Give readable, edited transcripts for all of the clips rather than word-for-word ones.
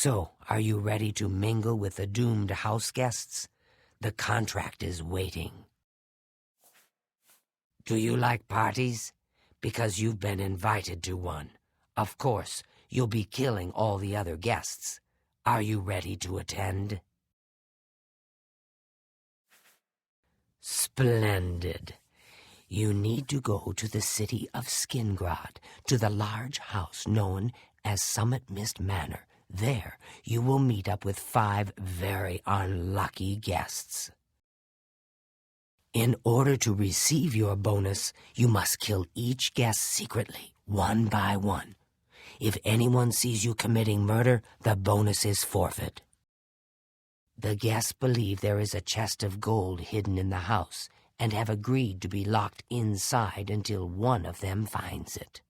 So, are you ready to mingle with the doomed house guests? The contract is waiting. Do you like parties? Because you've been invited to one. Of course, you'll be killing all the other guests. Are you ready to attend? Splendid. You need to go to the city of Skingrad, to the large house known as Summit Mist Manor. There, you will meet up with 5 very unlucky guests. In order to receive your bonus, you must kill each guest secretly, one by one. If anyone sees you committing murder, the bonus is forfeit. The guests believe there is a chest of gold hidden in the house and have agreed to be locked inside until one of them finds it.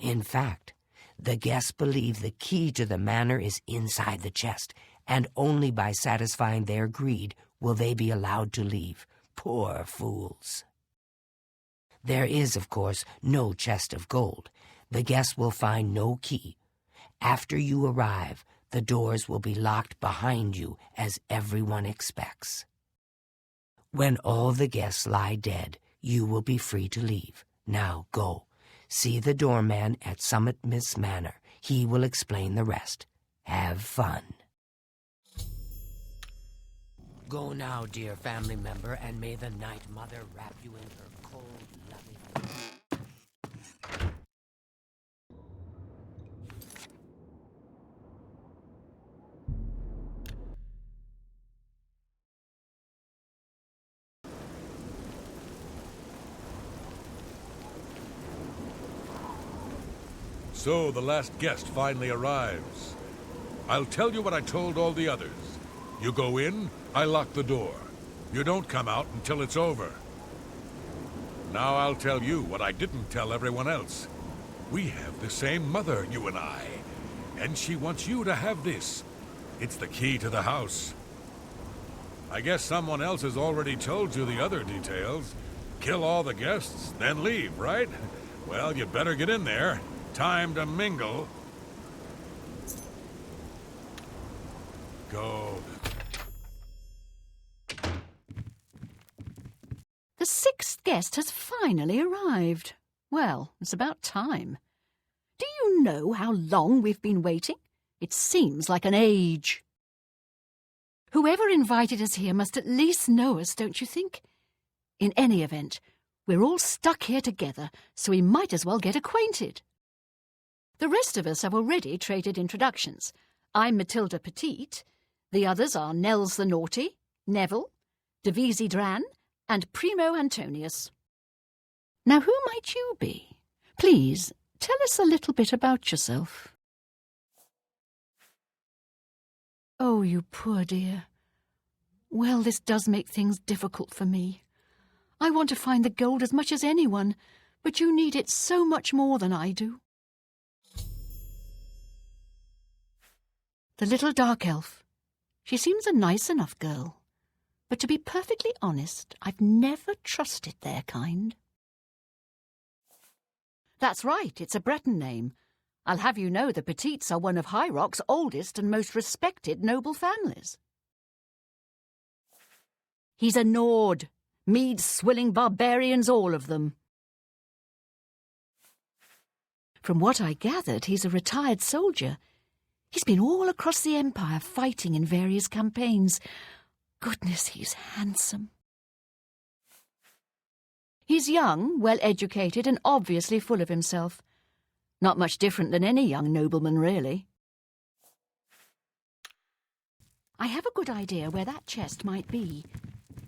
In fact, the guests believe the key to the manor is inside the chest, and only by satisfying their greed will they be allowed to leave. Poor fools. There is, of course, no chest of gold. The guests will find no key. After you arrive, the doors will be locked behind you, as everyone expects. When all the guests lie dead, you will be free to leave. Now go. See the doorman at Summit Mist Manor. He will explain the rest. Have fun. Go now, dear family member, and may the Night Mother wrap you in her cold, loving... So the last guest finally arrives. I'll tell you what I told all the others. You go in, I lock the door. You don't come out until it's over. Now I'll tell you what I didn't tell everyone else. We have the same mother, you and I. And she wants you to have this. It's the key to the house. I guess someone else has already told you the other details. Kill all the guests, then leave, right? Well, you better get in there. Time to mingle. Go. The 6th guest has finally arrived. Well, it's about time. Do you know how long we've been waiting? It seems like an age. Whoever invited us here must at least know us, don't you think? In any event, we're all stuck here together, so we might as well get acquainted. The rest of us have already traded introductions. I'm Matilda Petite. The others are Nels the Naughty, Neville, Devisi Dran, and Primo Antonius. Now, who might you be? Please, tell us a little bit about yourself. Oh, you poor dear. Well, this does make things difficult for me. I want to find the gold as much as anyone, but you need it so much more than I do. The little dark elf. She seems a nice enough girl. But to be perfectly honest, I've never trusted their kind. That's right, it's a Breton name. I'll have you know the Petites are one of High Rock's oldest and most respected noble families. He's a Nord. Mead-swilling barbarians, all of them. From what I gathered, he's a retired soldier. He's been all across the Empire fighting in various campaigns. Goodness, he's handsome. He's young, well-educated, and obviously full of himself. Not much different than any young nobleman, really. I have a good idea where that chest might be.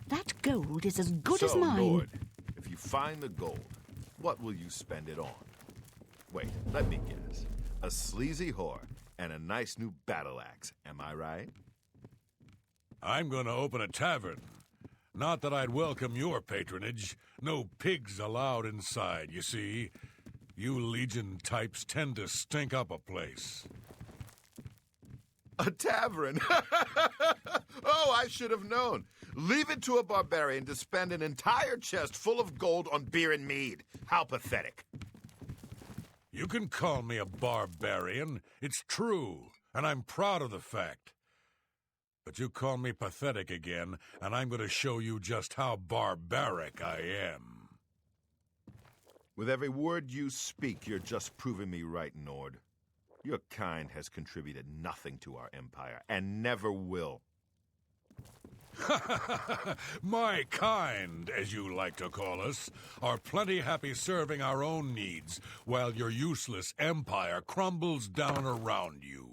That gold is as good as mine. Lord, if you find the gold, what will you spend it on? Wait, let me guess. A sleazy whore and a nice new battle axe, am I right? I'm gonna open a tavern. Not that I'd welcome your patronage. No pigs allowed inside, you see. You Legion types tend to stink up a place. A tavern? Oh, I should have known. Leave it to a barbarian to spend an entire chest full of gold on beer and mead. How pathetic. You can call me a barbarian. It's true. and I'm proud of the fact. But you call me pathetic again, and I'm going to show you just how barbaric I am. With every word you speak, you're just proving me right, Nord. Your kind has contributed nothing to our empire, and never will. My kind, as you like to call us, are plenty happy serving our own needs, while your useless empire crumbles down around you.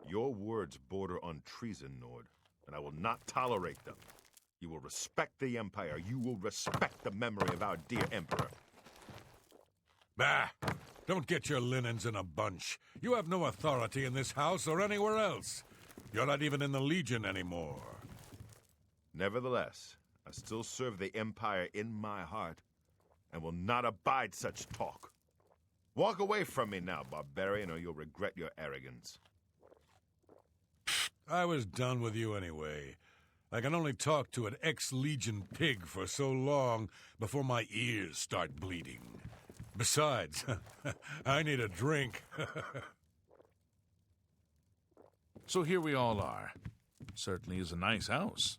Your words border on treason, Nord, and I will not tolerate them. You will respect the Empire. You will respect the memory of our dear Emperor. Bah! Don't get your linens in a bunch. You have no authority in this house or anywhere else. You're not even in the Legion anymore. Nevertheless, I still serve the Empire in my heart, and will not abide such talk. Walk away from me now, barbarian, or you'll regret your arrogance. I was done with you anyway. I can only talk to an ex-Legion pig for so long before my ears start bleeding. Besides, I need a drink. So here we all are. Certainly is a nice house.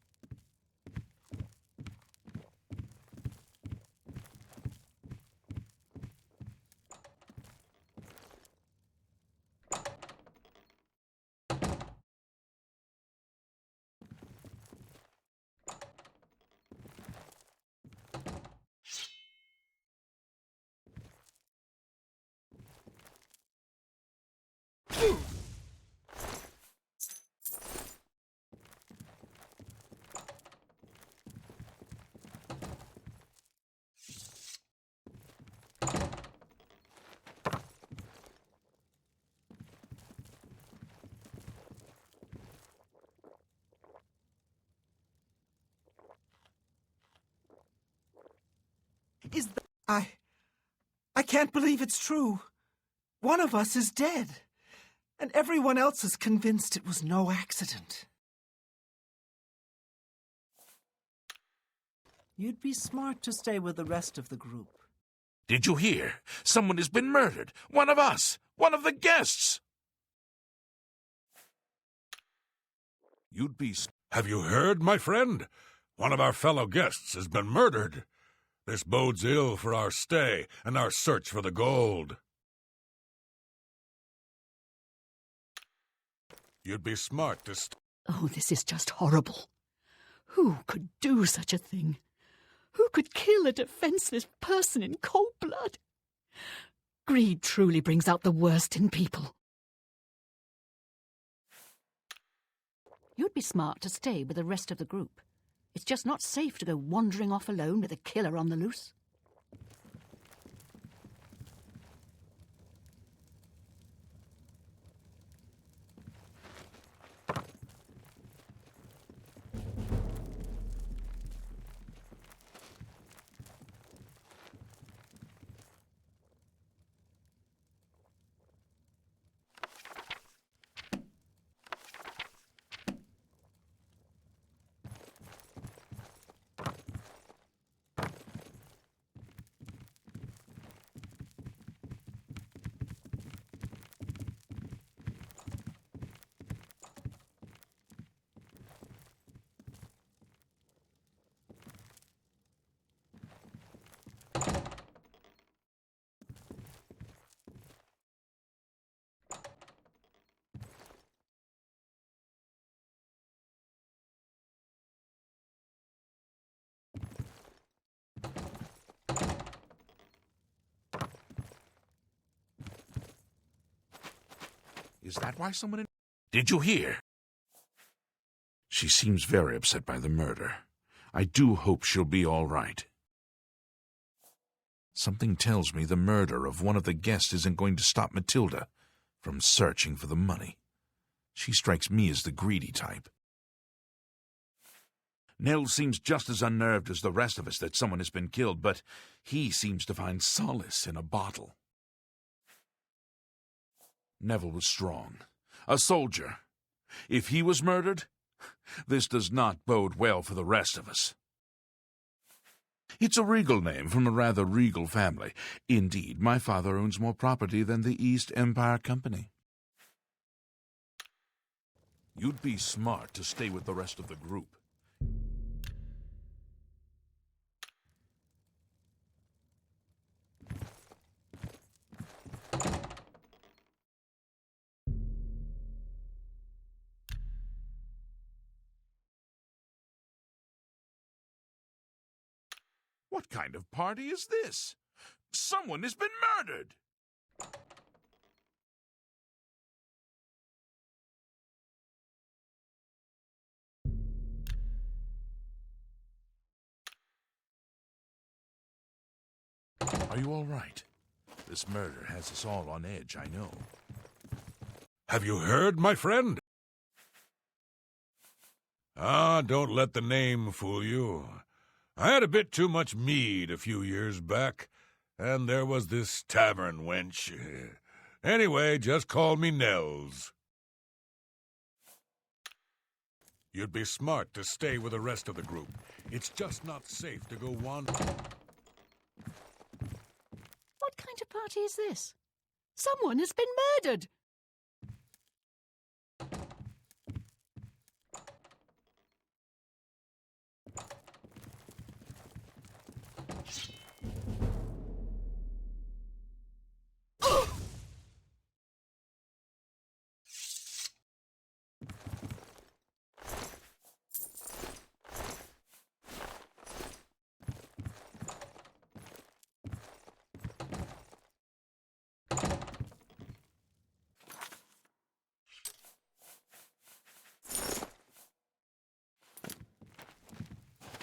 I can't believe it's true. One of us is dead, and everyone else is convinced it was no accident. You'd be smart to stay with the rest of the group. Did you hear? Someone has been murdered. One of us. One of the guests. You'd be... Have you heard, my friend? One of our fellow guests has been murdered. This bodes ill for our stay and our search for the gold. You'd be smart to... Oh, this is just horrible. Who could do such a thing? Who could kill a defenseless person in cold blood? Greed truly brings out the worst in people. You'd be smart to stay with the rest of the group. It's just not safe to go wandering off alone with a killer on the loose. Is that why someone... Did you hear? She seems very upset by the murder. I do hope she'll be all right. Something tells me the murder of one of the guests isn't going to stop Matilda from searching for the money. She strikes me as the greedy type. Nell seems just as unnerved as the rest of us that someone has been killed, but he seems to find solace in a bottle. Neville was strong, a soldier. If he was murdered, this does not bode well for the rest of us. It's a regal name from a rather regal family. Indeed, my father owns more property than the East Empire Company. You'd be smart to stay with the rest of the group. What kind of party is this? Someone has been murdered! Are you all right? This murder has us all on edge, I know. Have you heard, my friend? Ah, don't let the name fool you. I had a bit too much mead a few years back, and there was this tavern wench. Anyway, just call me Nels. You'd be smart to stay with the rest of the group. It's just not safe to go wandering. What kind of party is this? Someone has been murdered!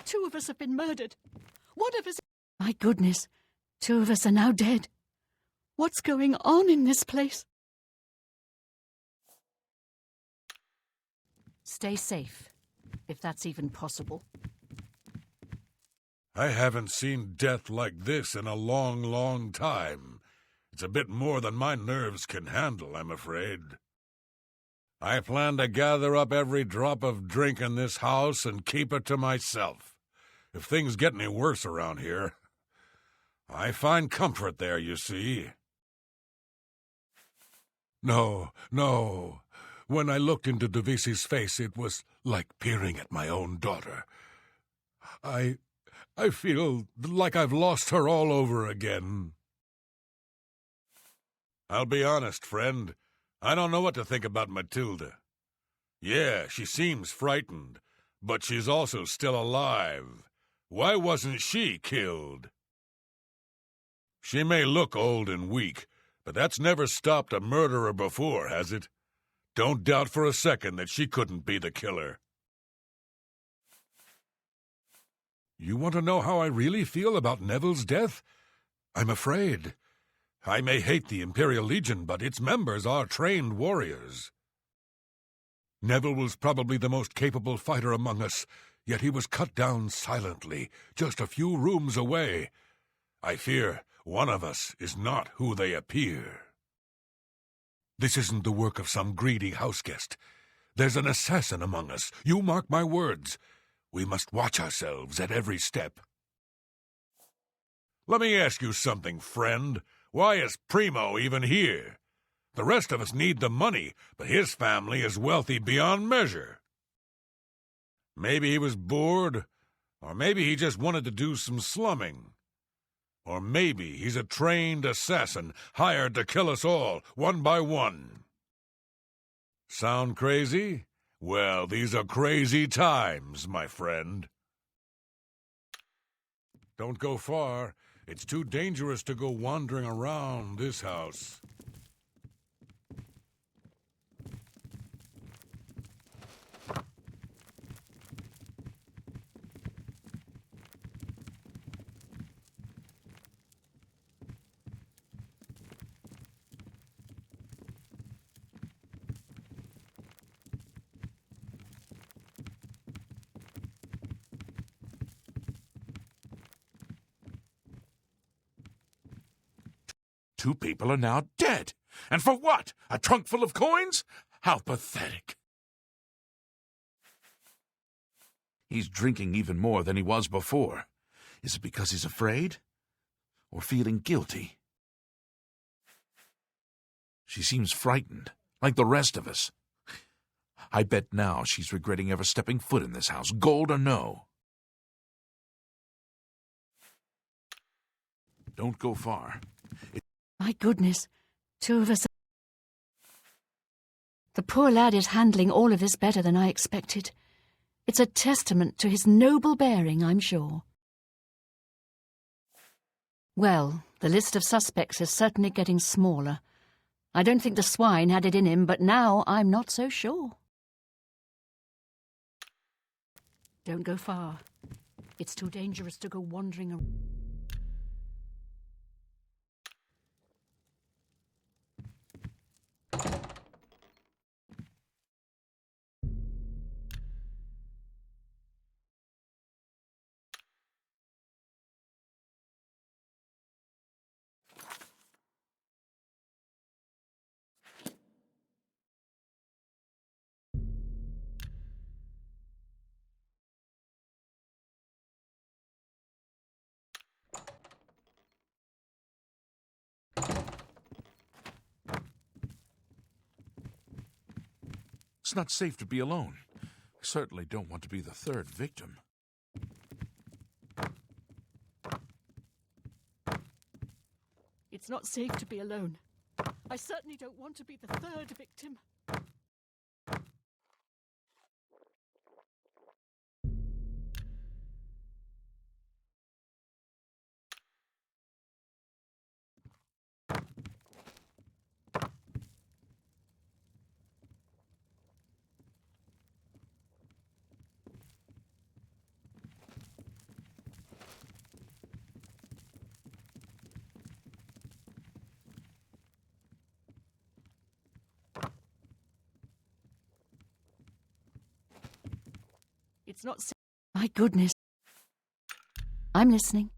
Two of us have been murdered. One of us... My goodness, two of us are now dead. What's going on in this place? Stay safe, if that's even possible. I haven't seen death like this in a long, long time. It's a bit more than my nerves can handle, I'm afraid. I plan to gather up every drop of drink in this house and keep it to myself. If things get any worse around here, I find comfort there, you see. No. When I looked into Devisi's face, it was like peering at my own daughter. I feel like I've lost her all over again. I'll be honest, friend. I don't know what to think about Matilda. Yeah, she seems frightened, but she's also still alive. Why wasn't she killed? She may look old and weak, but that's never stopped a murderer before, has it? Don't doubt for a second that she couldn't be the killer. You want to know how I really feel about Neville's death? I'm afraid. I may hate the Imperial Legion, but its members are trained warriors. Neville was probably the most capable fighter among us, yet he was cut down silently, just a few rooms away. I fear one of us is not who they appear. This isn't the work of some greedy houseguest. There's an assassin among us. You mark my words. We must watch ourselves at every step. Let me ask you something, friend. Why is Primo even here? The rest of us need the money, but his family is wealthy beyond measure. Maybe he was bored, or maybe he just wanted to do some slumming. Or maybe he's a trained assassin hired to kill us all, one by one. Sound crazy? Well, these are crazy times, my friend. Don't go far. It's too dangerous to go wandering around this house. Two people are now dead. And for what? A trunk full of coins? How pathetic. He's drinking even more than he was before. Is it because he's afraid? Or feeling guilty? She seems frightened, like the rest of us. I bet now she's regretting ever stepping foot in this house, gold or no. Don't go far. My goodness, two of us. The poor lad is handling all of this better than I expected. It's a testament to his noble bearing, I'm sure. Well, the list of suspects is certainly getting smaller. I don't think the swine had it in him, but now I'm not so sure. Don't go far. It's too dangerous to go wandering around. It's not safe to be alone. I certainly don't want to be the third victim. It's not safe to be alone. I certainly don't want to be the third victim. It's not safe. My goodness. I'm listening.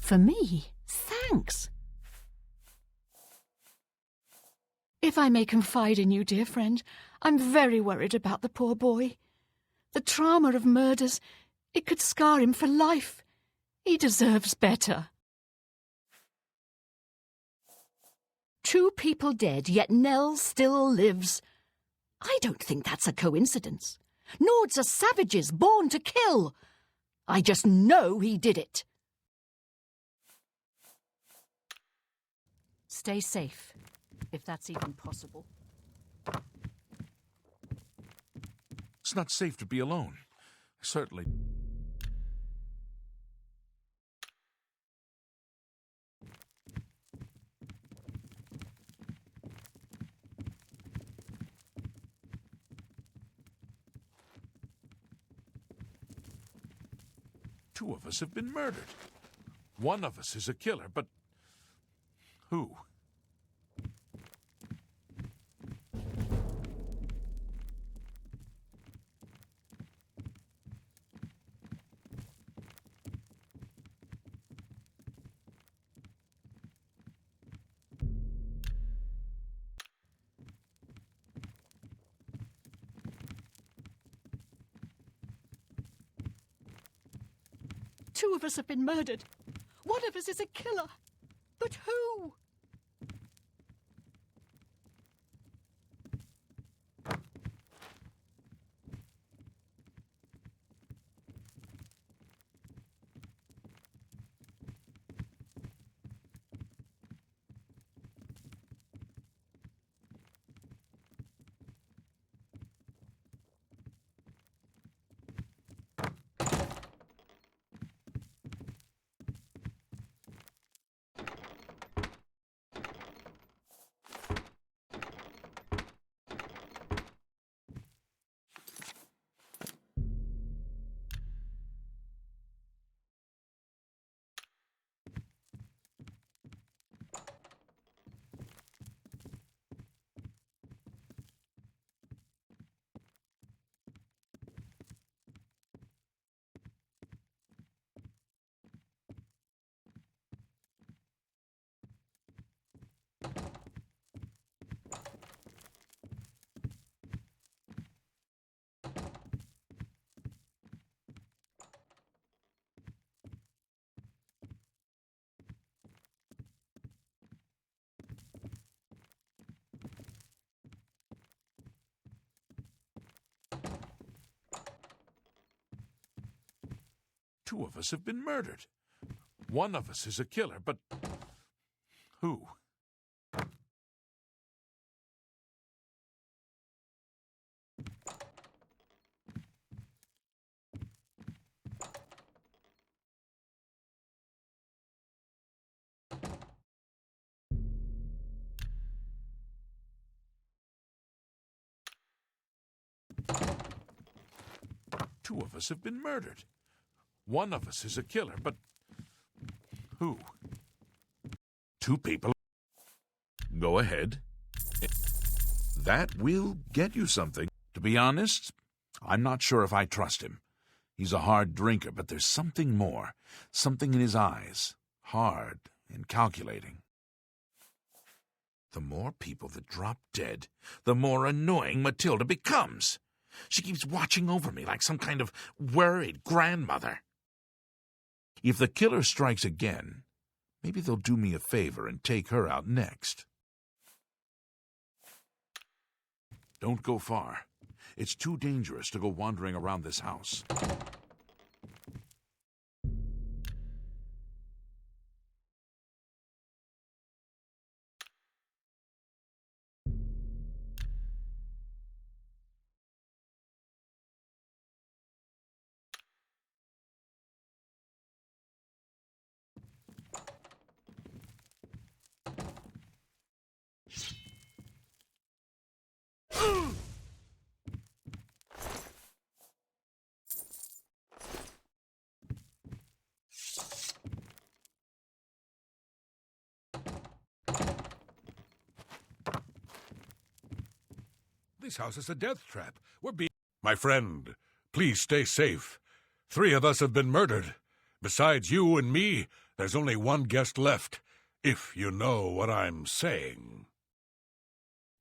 For me, thanks. If I may confide in you, dear friend, I'm very worried about the poor boy. The trauma of murders, it could scar him for life. He deserves better. 2 people dead, yet Nell still lives. I don't think that's a coincidence. Nords are savages born to kill. I just know he did it. Stay safe, if that's even possible. It's not safe to be alone. I certainly... Two of us have been murdered. One of us is a killer, but who? Two of us have been murdered. One of us is a killer. But who? Two of us have been murdered. One of us is a killer, but who? Two of us have been murdered. One of us is a killer, but who? Two people. Go ahead. That will get you something. To be honest, I'm not sure if I trust him. He's a hard drinker, but there's something more. Something in his eyes. Hard and calculating. The more people that drop dead, the more annoying Matilda becomes. She keeps watching over me like some kind of worried grandmother. If the killer strikes again, maybe they'll do me a favor and take her out next. Don't go far. It's too dangerous to go wandering around this house. This house is a death trap. We're being... My friend, please stay safe. 3 of us have been murdered. Besides you and me, there's only one guest left, if you know what I'm saying.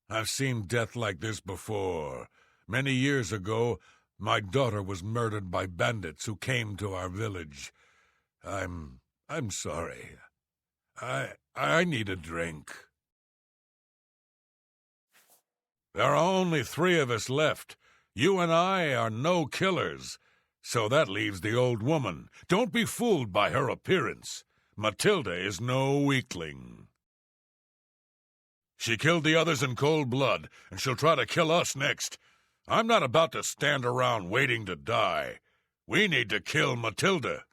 I've seen death like this before. Many years ago, my daughter was murdered by bandits who came to our village. I'm sorry. I need a drink. There are only 3 of us left. You and I are no killers. So that leaves the old woman. Don't be fooled by her appearance. Matilda is no weakling. She killed the others in cold blood, and she'll try to kill us next. I'm not about to stand around waiting to die. We need to kill Matilda.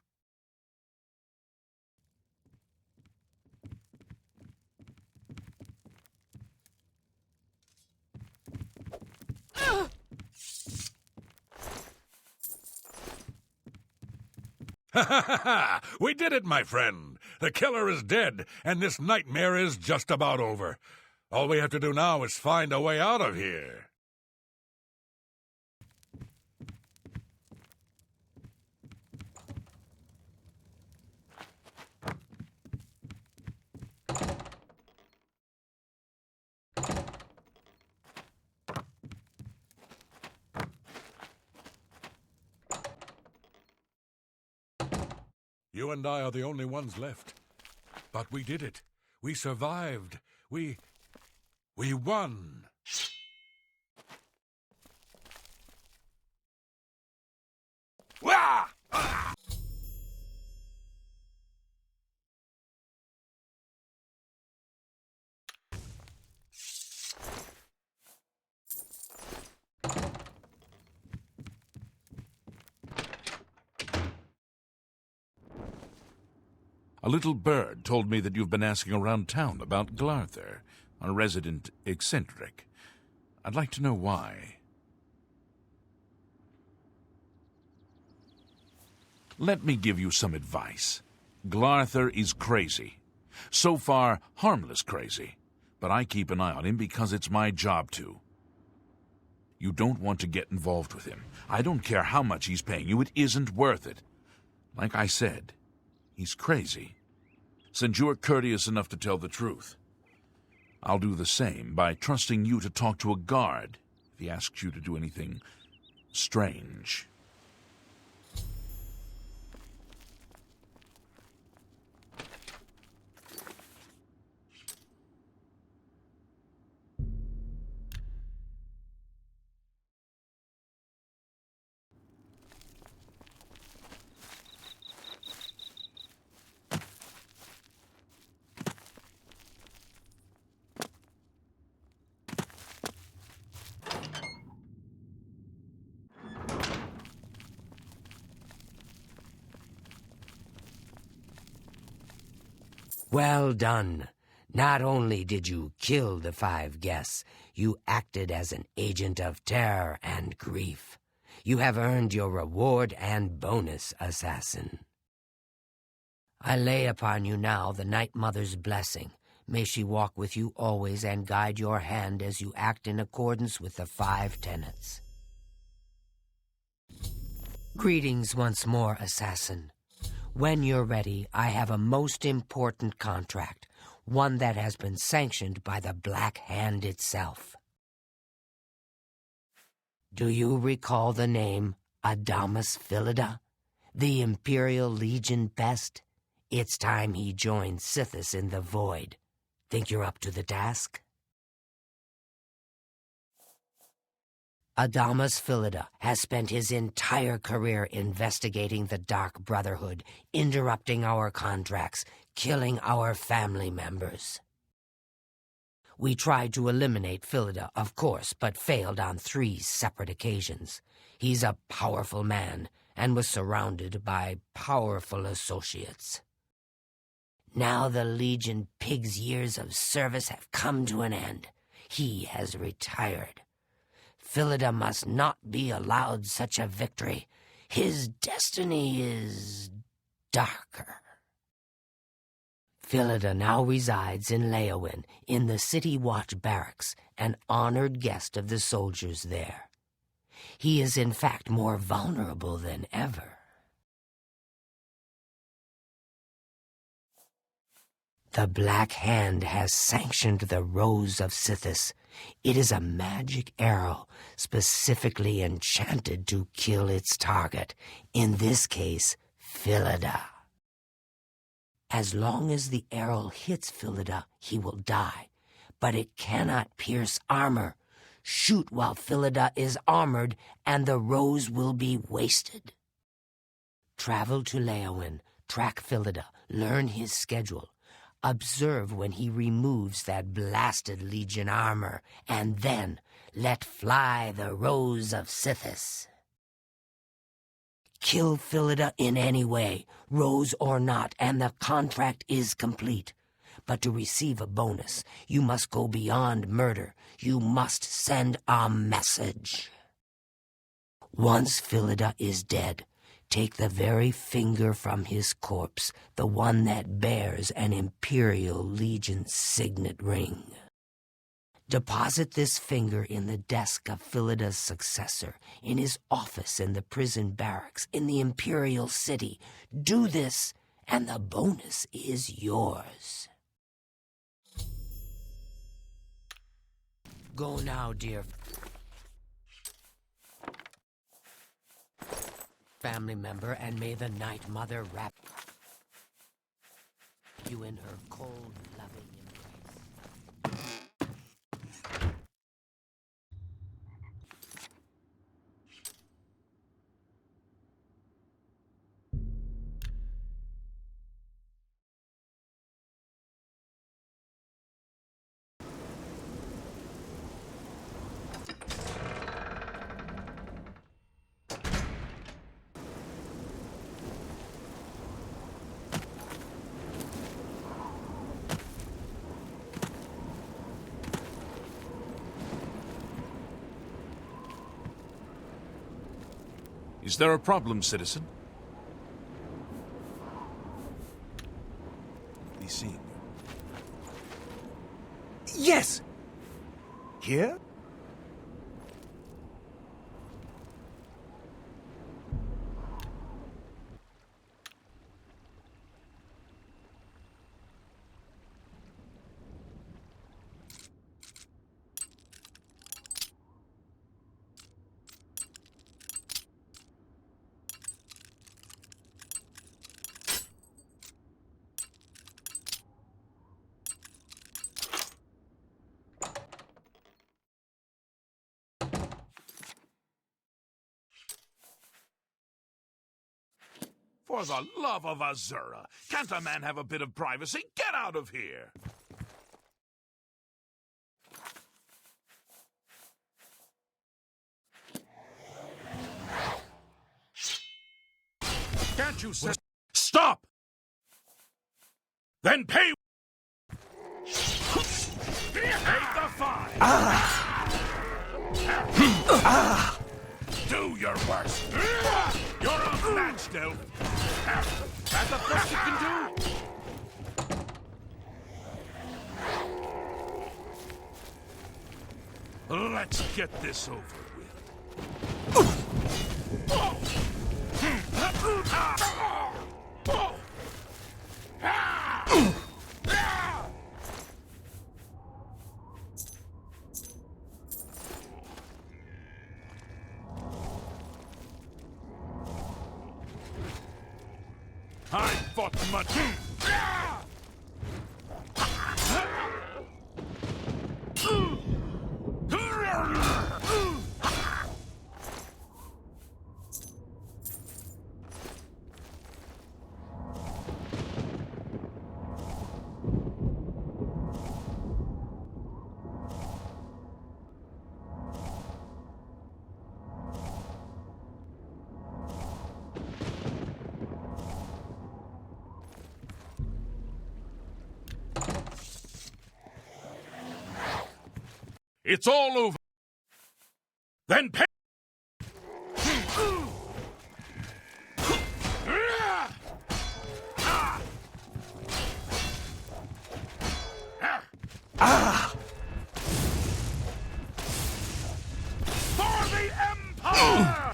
Ha ha ha ha! We did it, my friend! The killer is dead, and this nightmare is just about over. All we have to do now is find a way out of here. You and I are the only ones left. But we did it. We survived. We won. Wah! Ah! A little bird told me that you've been asking around town about Glarther, a resident eccentric. I'd like to know why. Let me give you some advice. Glarther is crazy. So far, harmless crazy. But I keep an eye on him because it's my job to. You don't want to get involved with him. I don't care how much he's paying you. It isn't worth it. Like I said, he's crazy. Since you're courteous enough to tell the truth, I'll do the same by trusting you to talk to a guard if he asks you to do anything strange. Well done. Not only did you kill the 5 guests, you acted as an agent of terror and grief. You have earned your reward and bonus, assassin. I lay upon you now the Night Mother's blessing. May she walk with you always and guide your hand as you act in accordance with the 5 tenets. Greetings once more, assassin. When you're ready, I have a most important contract, one that has been sanctioned by the Black Hand itself. Do you recall the name Adamus Philida, the Imperial Legion best? It's time he joined Sithis in the Void. Think you're up to the task? Adamus Philida has spent his entire career investigating the Dark Brotherhood, interrupting our contracts, killing our family members. We tried to eliminate Philida, of course, but failed on 3 separate occasions. He's a powerful man and was surrounded by powerful associates. Now the Legion Pig's years of service have come to an end. He has retired. Philida must not be allowed such a victory. His destiny is darker. Philida now resides in Leowin, in the City Watch Barracks, an honored guest of the soldiers there. He is in fact more vulnerable than ever. The Black Hand has sanctioned the Rose of Sithis. It is a magic arrow specifically enchanted to kill its target, in this case, Philida. As long as the arrow hits Philida, he will die, but it cannot pierce armor. Shoot while Philida is armored, and the rose will be wasted. Travel to Leowin, track Philida, learn his schedule. Observe when he removes that blasted Legion armor, and then let fly the Rose of Sithis. Kill Philida in any way, rose or not, and the contract is complete. But to receive a bonus, you must go beyond murder. You must send a message. Once Philida is dead, take the very finger from his corpse, the one that bears an Imperial Legion signet ring. Deposit this finger in the desk of Philida's successor, in his office in the prison barracks, in the Imperial City. Do this, and the bonus is yours. Go now, dear family member, and may the Night Mother wrap you in her cold, loving embrace. Is there a problem, citizen? Be seen. Yes! Here? For the love of Azura, can't a man have a bit of privacy? Get out of here! Can't you say... Stop! Then pay... Do your worst. You're outmatched, Elf. That's the best you can do. Let's get this over with. I fought much. It's all over. Then pay. For the Empire!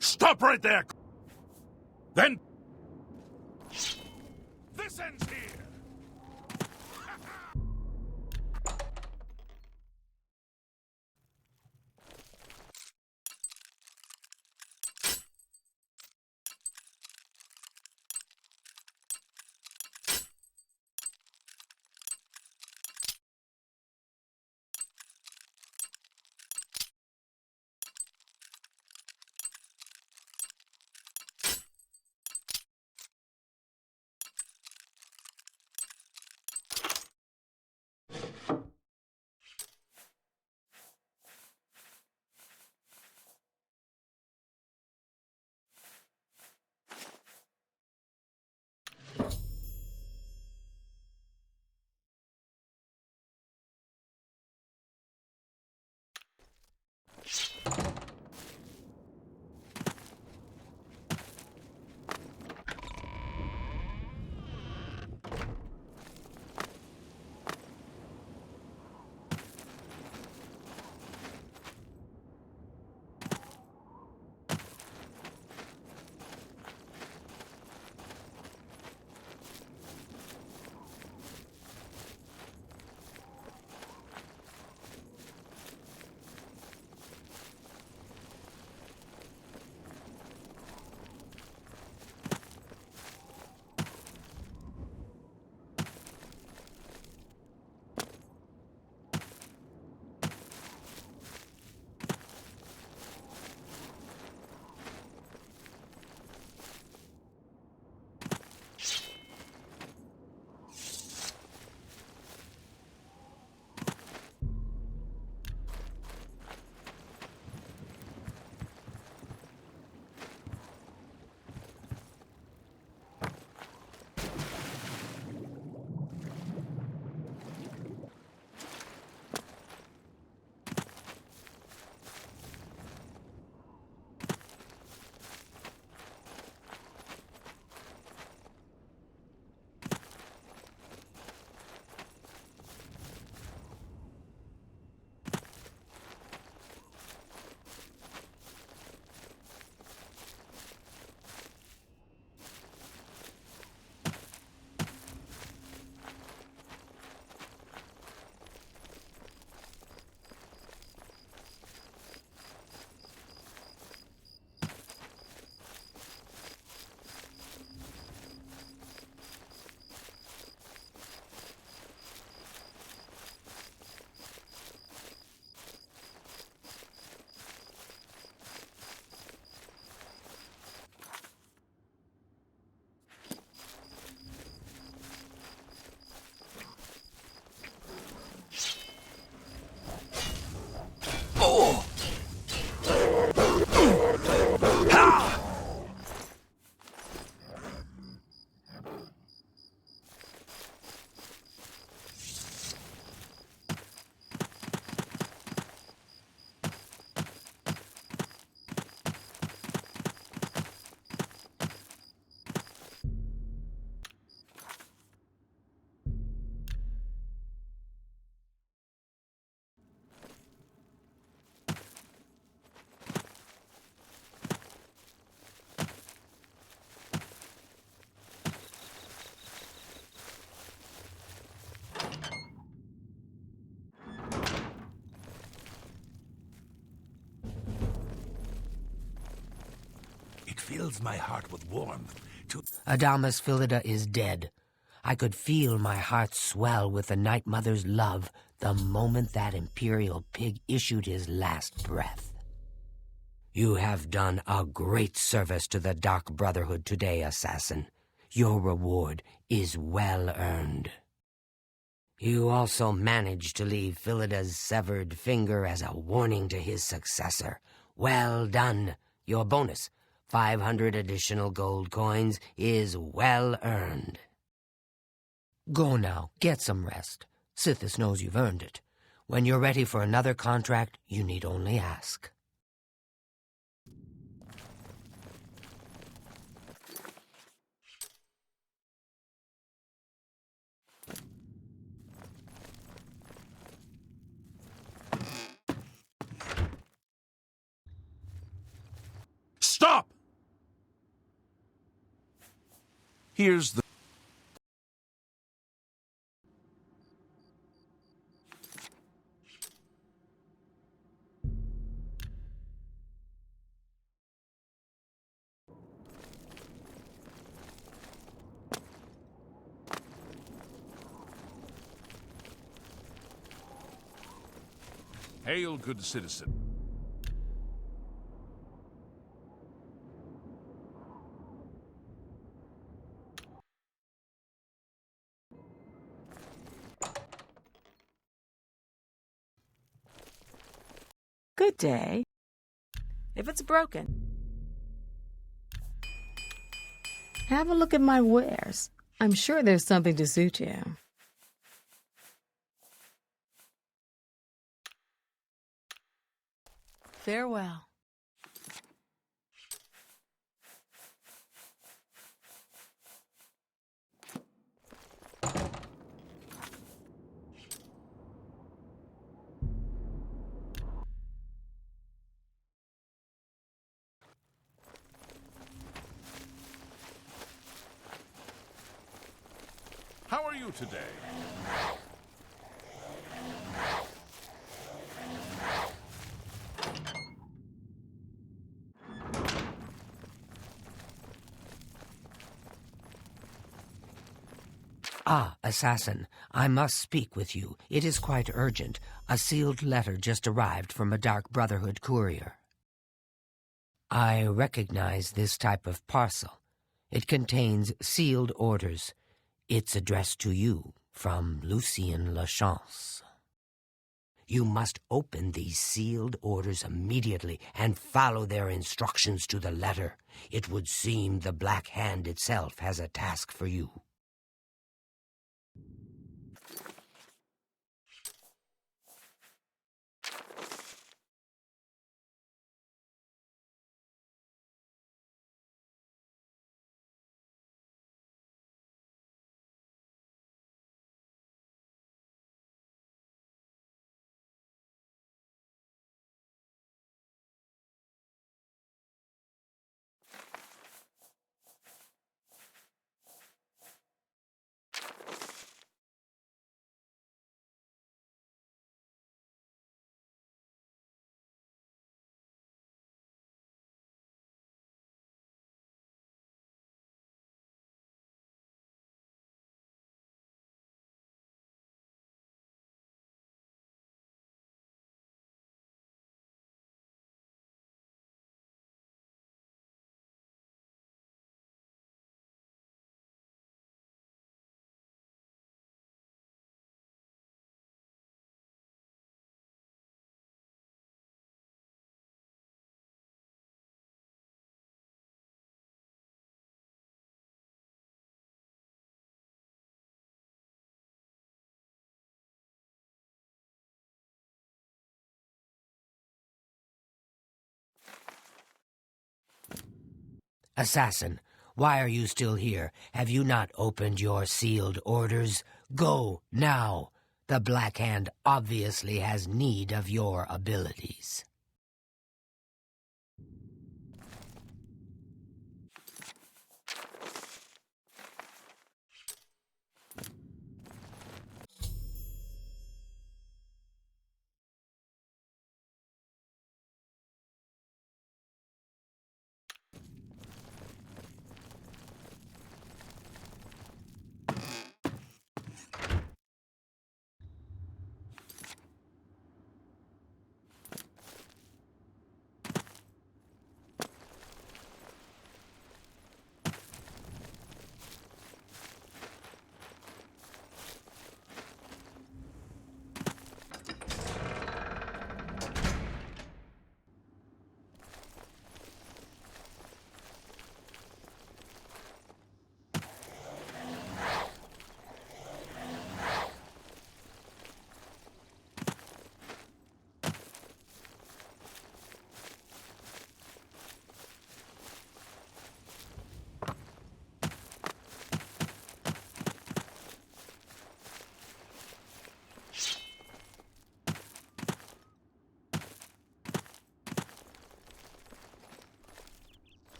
Stop right there! Then... This ends here! fills my heart with warmth to... Adamus Philida is dead. I could feel my heart swell with the Night Mother's love the moment that Imperial pig issued his last breath. You have done a great service to the Dark Brotherhood today, Assassin. Your reward is well earned. You also managed to leave Philida's severed finger as a warning to his successor. Well done. Your bonus, 500 additional gold coins, is well earned. Go now, get some rest. Sithis knows you've earned it. When you're ready for another contract, you need only ask. Stop! Here's the... Hail, good citizen. Good day. If it's broken, have a look at my wares. I'm sure there's something to suit you. Farewell. How are you today? Ah, Assassin, I must speak with you. It is quite urgent. A sealed letter just arrived from a Dark Brotherhood courier. I recognize this type of parcel. It contains sealed orders. It's addressed to you from Lucien Lachance. You must open these sealed orders immediately and follow their instructions to the letter. It would seem the Black Hand itself has a task for you. Assassin, why are you still here? Have you not opened your sealed orders? Go, now. The Black Hand obviously has need of your abilities.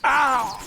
Ow!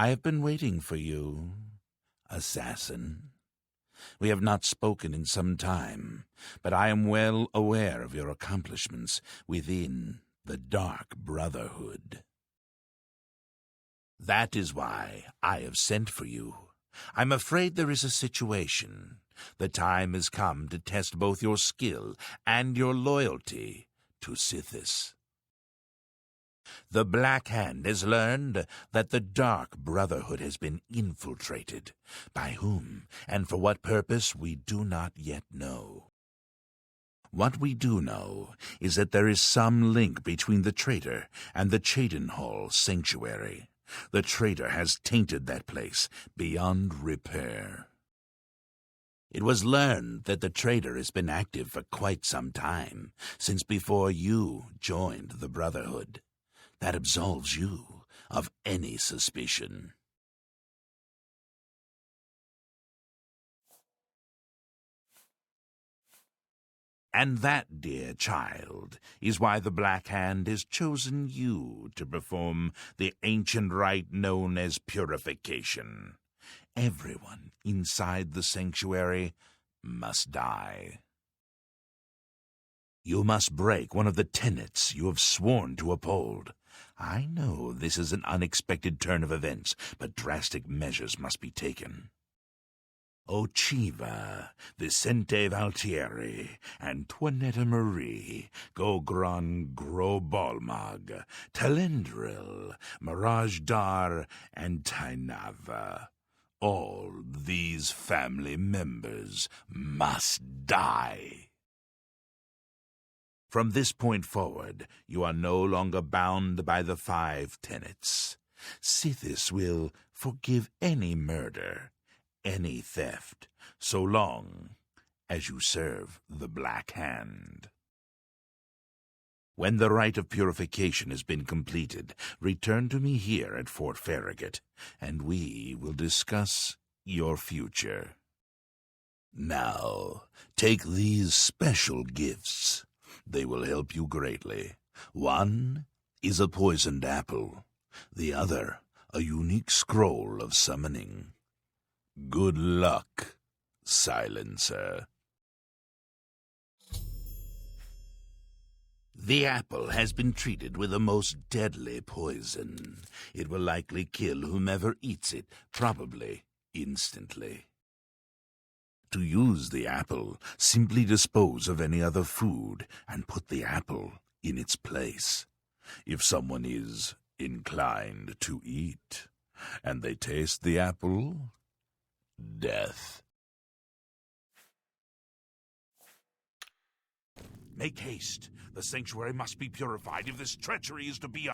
I have been waiting for you, assassin. We have not spoken in some time, but I am well aware of your accomplishments within the Dark Brotherhood. That is why I have sent for you. I'm afraid there is a situation. The time has come to test both your skill and your loyalty to Sithis. The Black Hand has learned that the Dark Brotherhood has been infiltrated. By whom and for what purpose we do not yet know. What we do know is that there is some link between the traitor and the Cheydinhal Sanctuary. The traitor has tainted that place beyond repair. It was learned that the traitor has been active for quite some time, since before you joined the Brotherhood. That absolves you of any suspicion. And that, dear child, is why the Black Hand has chosen you to perform the ancient rite known as purification. Everyone inside the sanctuary must die. You must break one of the tenets you have sworn to uphold. I know this is an unexpected turn of events, but drastic measures must be taken. Ochiva, Vicente Valtieri, Antoinetta Marie, Gogron Grobalmag, Talendril, Mirage Dar, and Tainava. All these family members must die. From this point forward, you are no longer bound by the 5 tenets. Sithis will forgive any murder, any theft, so long as you serve the Black Hand. When the rite of purification has been completed, return to me here at Fort Farragut, and we will discuss your future. Now, take these special gifts. They will help you greatly. One is a poisoned apple. The other, a unique scroll of summoning. Good Good luck, Silencer. The apple has been treated with a most deadly poison. It will likely kill whomever eats it, probably instantly. To use the apple, simply dispose of any other food and put the apple in its place. If someone is inclined to eat, and they taste the apple, death. Make haste. The sanctuary must be purified if this treachery is to be...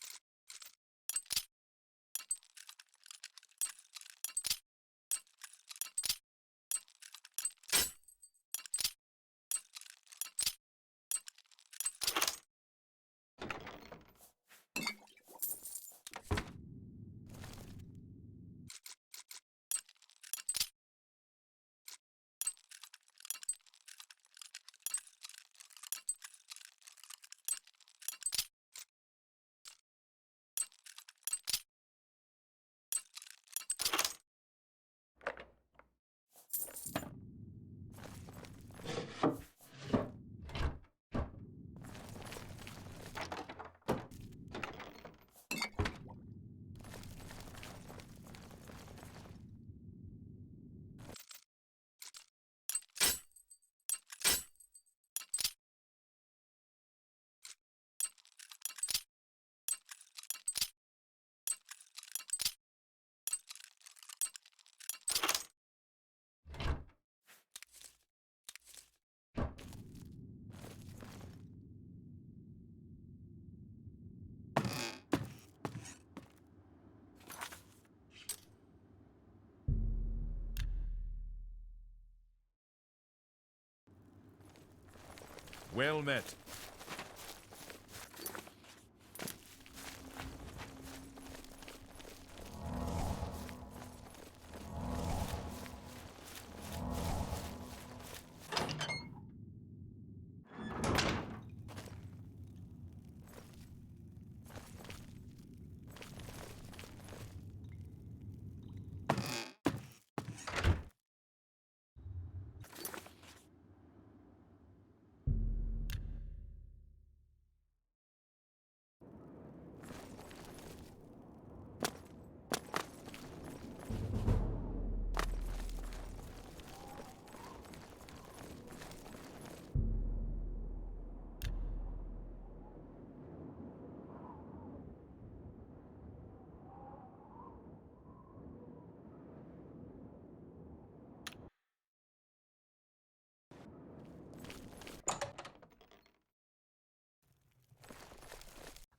Well met.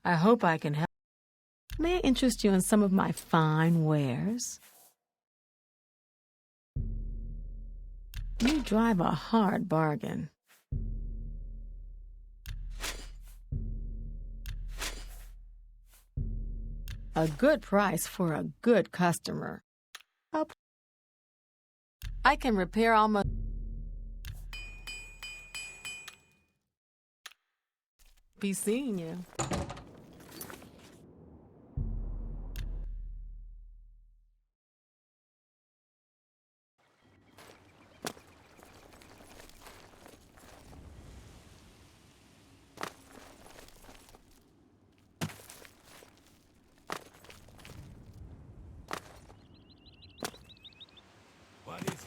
I hope I can help. May I interest you in some of my fine wares? You drive a hard bargain. A good price for a good customer. I can repair almost... Be seeing you. What is it?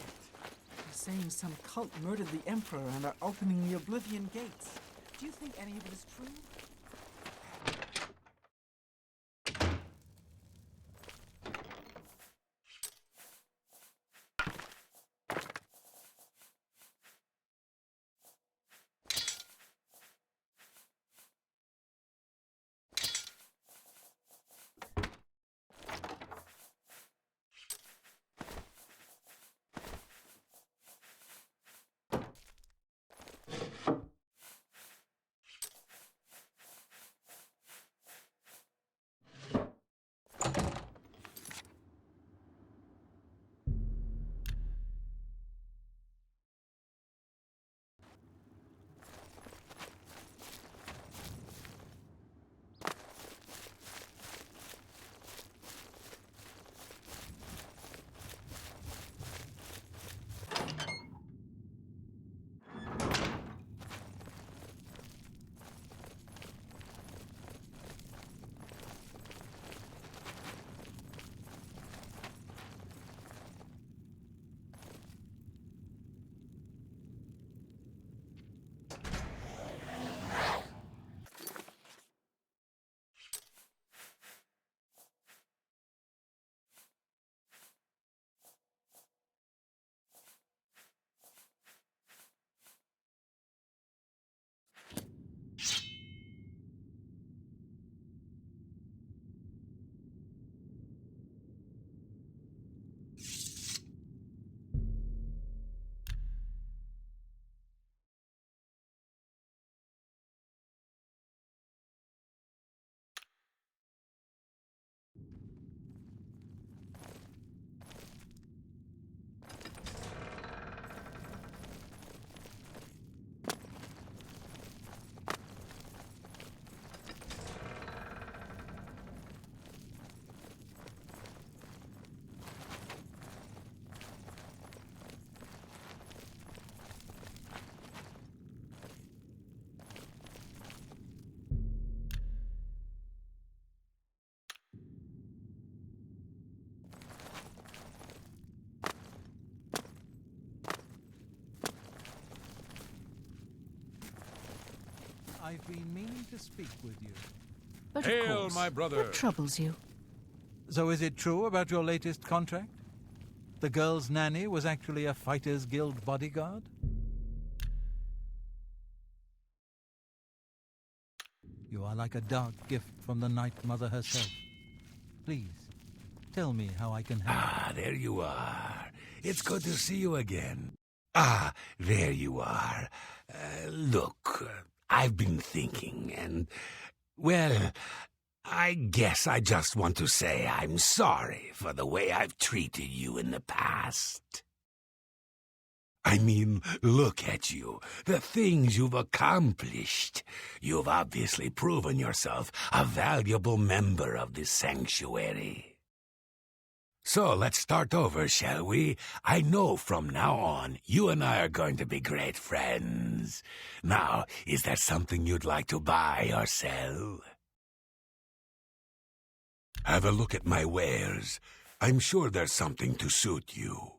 They're saying some cult murdered the Emperor and are opening the Oblivion gates. Do you think any of it is true? I've been meaning to speak with you. But Hail, of course, my brother. what troubles you? So is it true about your latest contract? The girl's nanny was actually a Fighters Guild bodyguard? You are like a dark gift from the Night Mother herself. Please, tell me how I can help. Ah, there you are. It's good to see you again. Ah, there you are. Look, I've been thinking, and, well, I guess I just want to say I'm sorry for the way I've treated you in the past. I mean, look at you, the things you've accomplished. You've obviously proven yourself a valuable member of this sanctuary. So let's start over, shall we? I know from now on, you and I are going to be great friends. Now, is there something you'd like to buy or sell? Have a look at my wares. I'm sure there's something to suit you.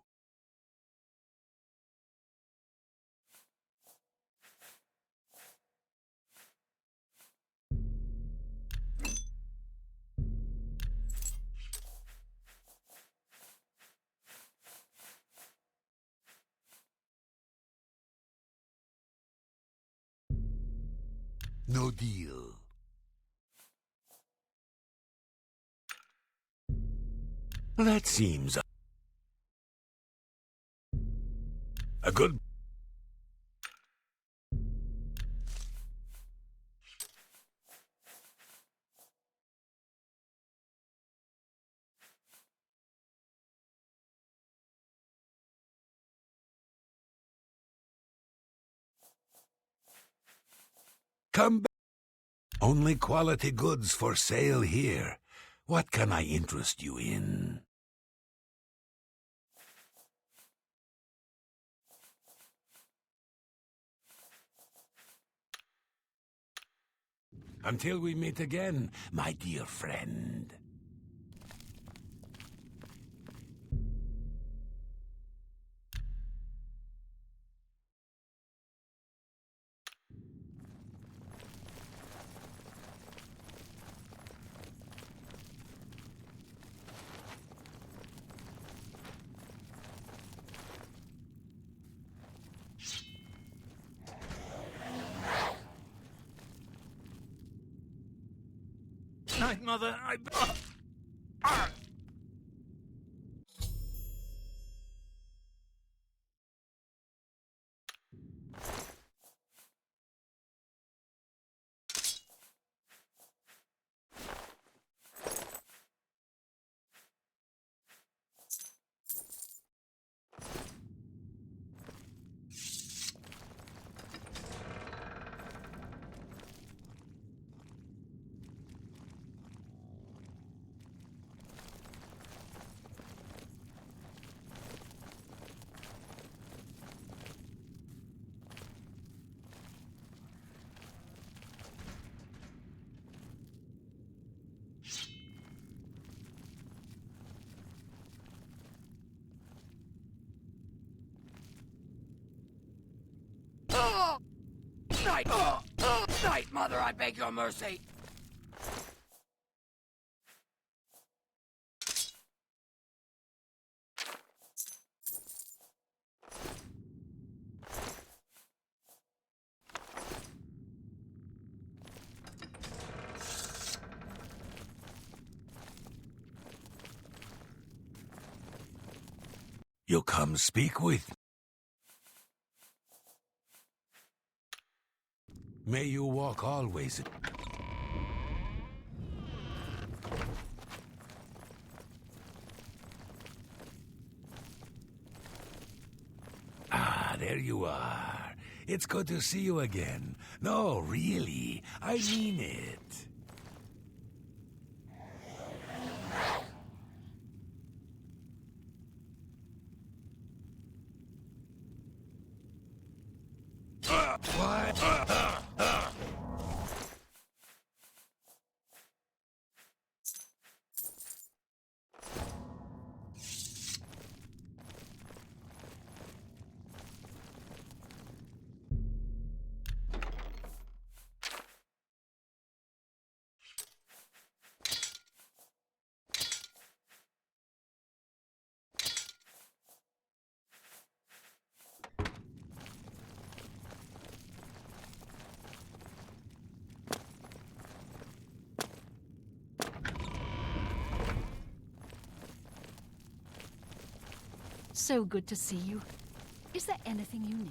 No deal. That seems a good... Come back. Only quality goods for sale here. What can I interest you in? Until we meet again, my dear friend. Night Mother, Night, Mother, I beg your mercy. You come speak with me. May you walk always. Ah, there you are. It's good to see you again. No, really, I mean it. What? So good to see you. Is there anything you need?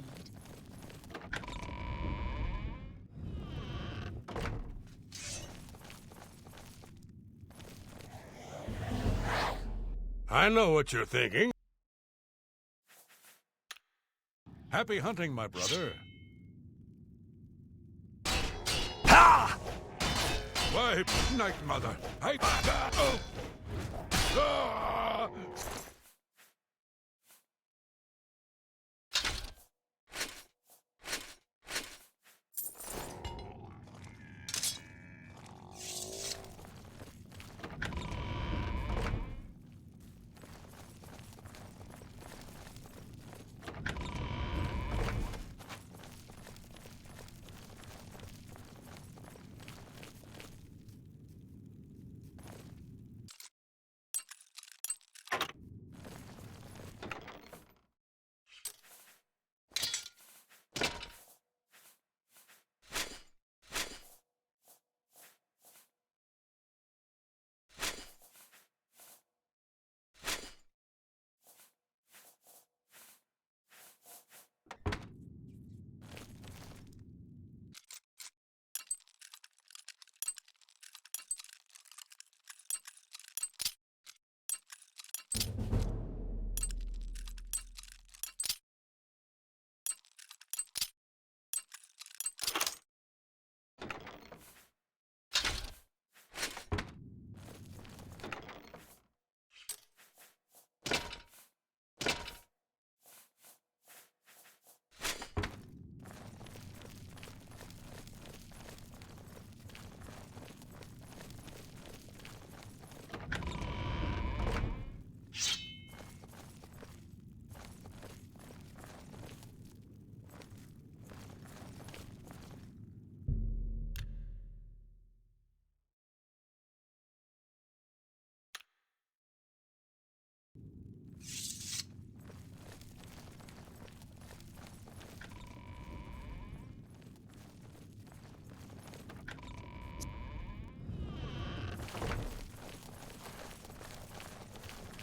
I know what you're thinking. Happy hunting, my brother. Ha! Why, Night Mother, oh. Ah!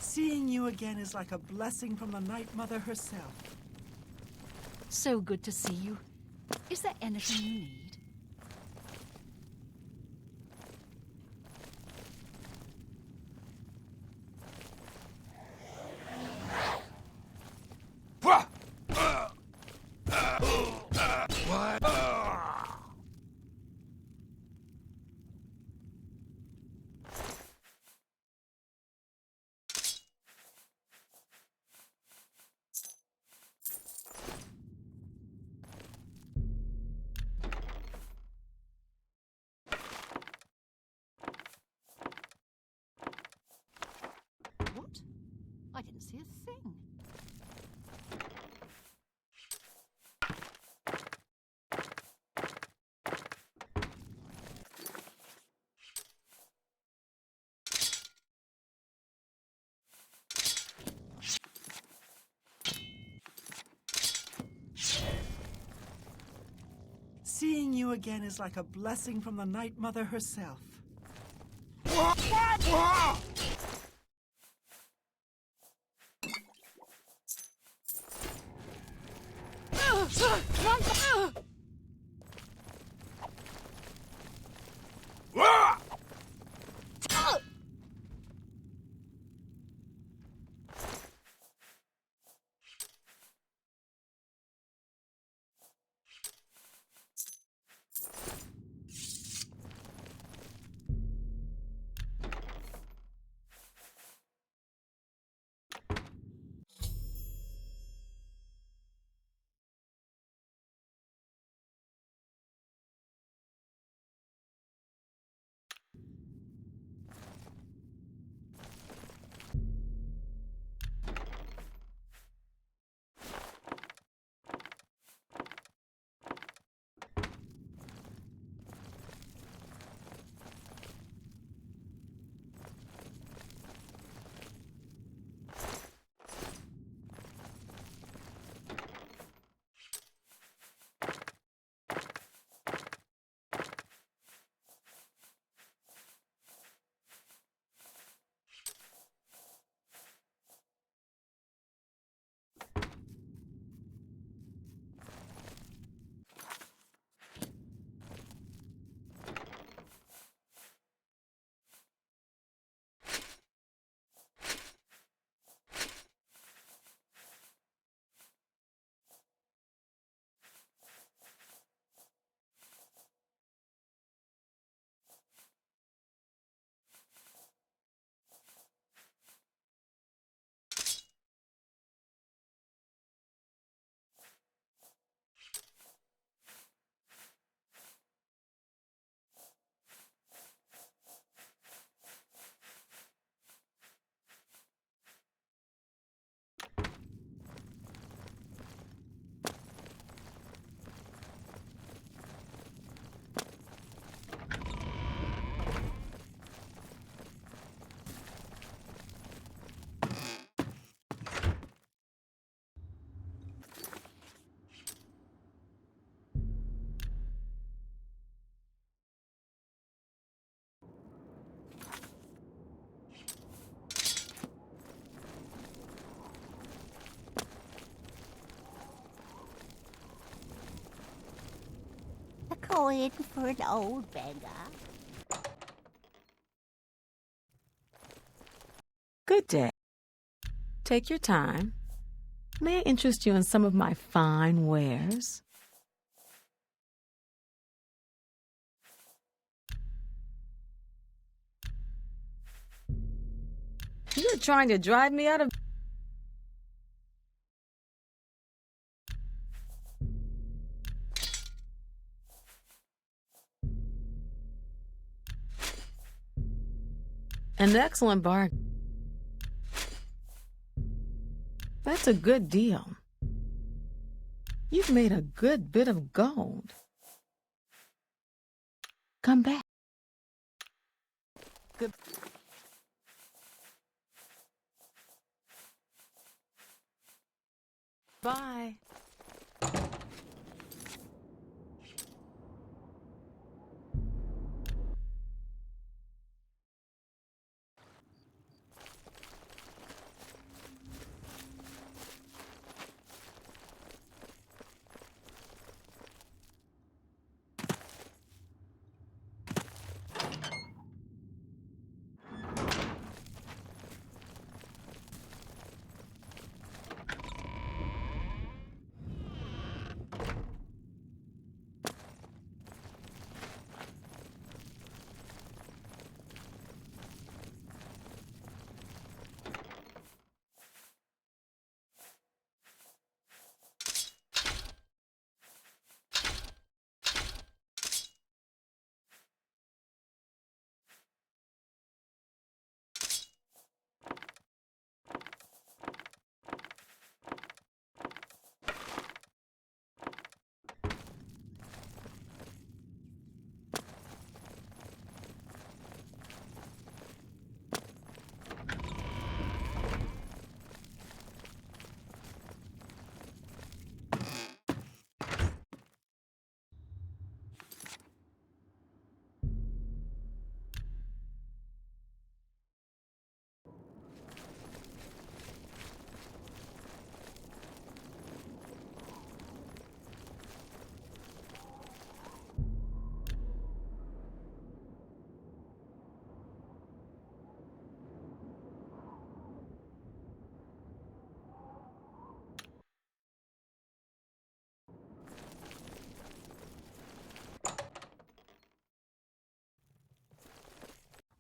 Seeing you again is like a blessing from the Night Mother herself. So good to see you. Is there anything you need? What? I didn't see a thing. Seeing you again is like a blessing from the Night Mother herself. go in for an old beggar. Good day. Take your time. May I interest you in some of my fine wares? You're trying to drive me out of... An excellent bargain. That's a good deal. You've made a good bit of gold. Come back. Good. Bye.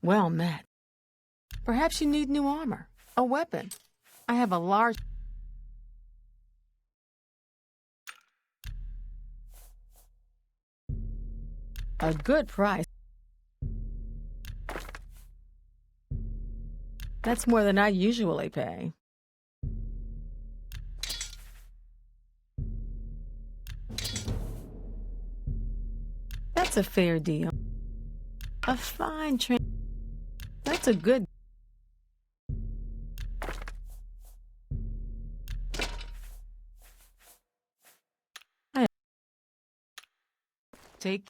Well met. Perhaps you need new armor, a weapon. I have a large... A good price. That's more than I usually pay. That's a fair deal. A fine train. That's a good... Take...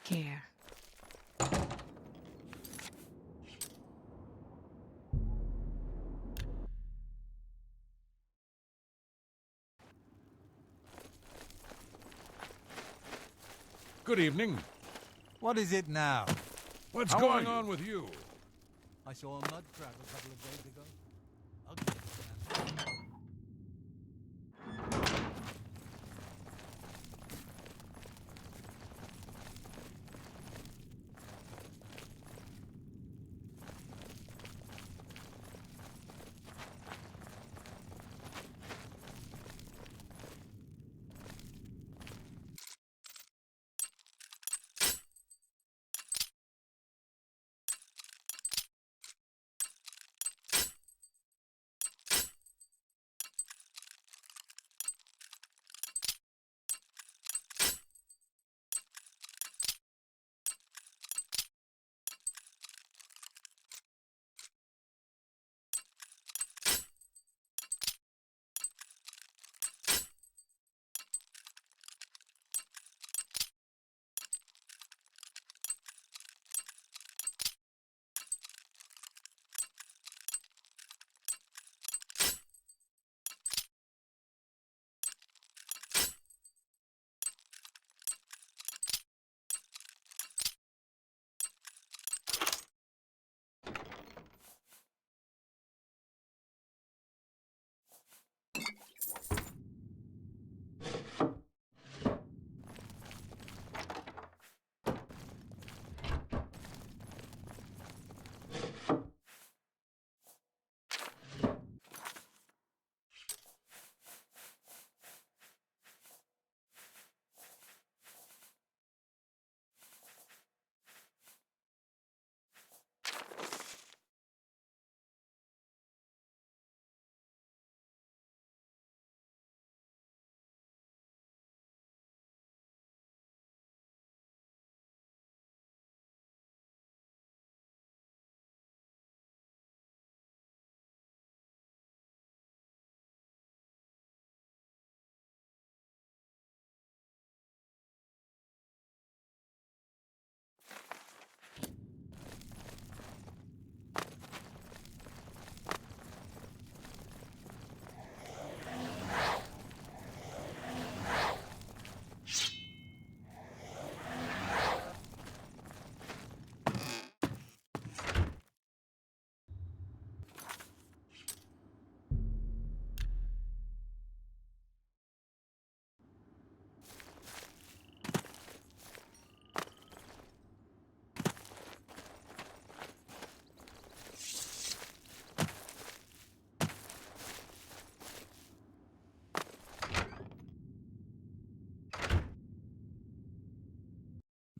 care. Good evening. What is it now? What's How going are you? on with you? I saw a mud crab a couple of days ago. Ugly.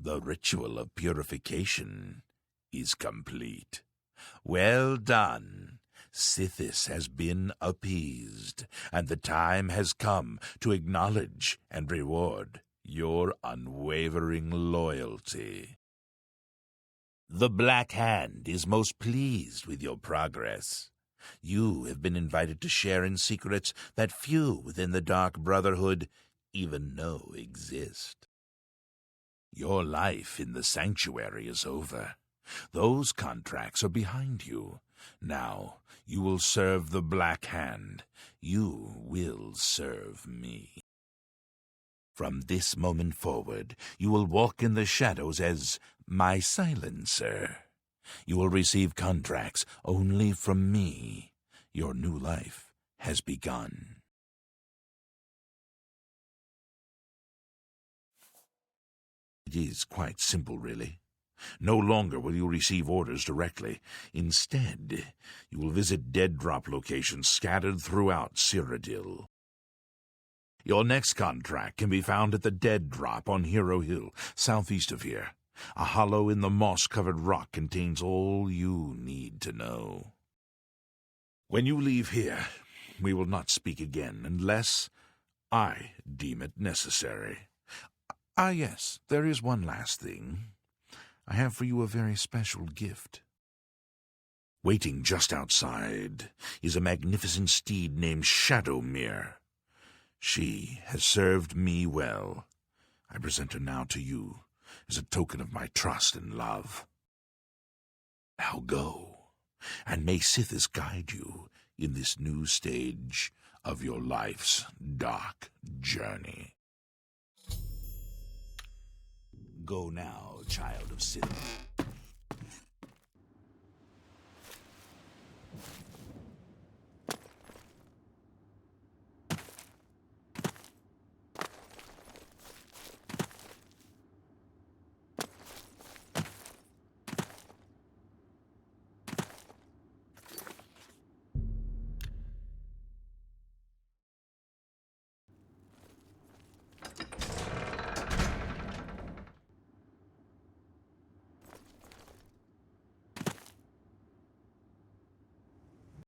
The ritual of purification is complete. Well done. Sithis has been appeased, and the time has come to acknowledge and reward your unwavering loyalty. The Black Hand is most pleased with your progress. You have been invited to share in secrets that few within the Dark Brotherhood even know exist. Your life in the sanctuary is over. Those contracts are behind you. Now you will serve the Black Hand. You will serve me. From this moment forward, you will walk in the shadows as my silencer. You will receive contracts only from me. Your new life has begun. It is quite simple, really. No longer will you receive orders directly. Instead, you will visit dead drop locations scattered throughout Cyrodiil. Your next contract can be found at the Dead Drop on Hero Hill, southeast of here. A hollow in the moss-covered rock contains all you need to know. When you leave here, we will not speak again unless I deem it necessary. Ah, yes, there is one last thing. I have for you a very special gift. Waiting just outside is a magnificent steed named Shadowmere. She has served me well. I present her now to you as a token of my trust and love. Now go, and may Sithis guide you in this new stage of your life's dark journey. Go now, child of Sith.